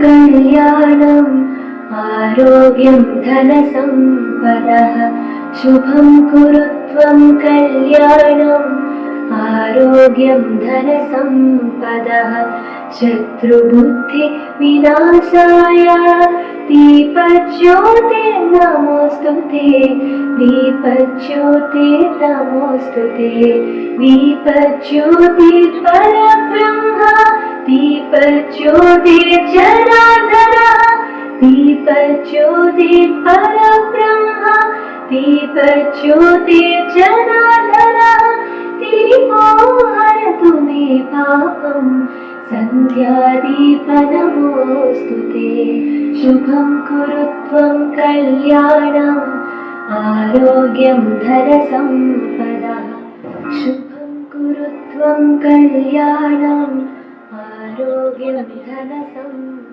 कल्याणम् आरोग्यं धनसम्पदः शुभं कुरु त्वं कल्याणम् आरोग्यं धनसम्पदः शत्रुबुद्धि विनाशाय दीपज्योतिर्नमोऽस्तुते दीपज्योतिर्नमोऽस्तुते दीपज्योतिर्परब्रह्म दीपज्योतिर्जनार्दनः दीपज्योतिर्परब्रह्म दीपज्योतिर्जनार्दनः दीपो हरतु मे पापम् सन्ध्यादीपनमोऽस्तुते शुभं कुरु त्वं कल्याणम् आरोग्यं धनसम्पदः शुभं कुरु त्वं कल्याणम् आरोग्यं धनसम्पदः।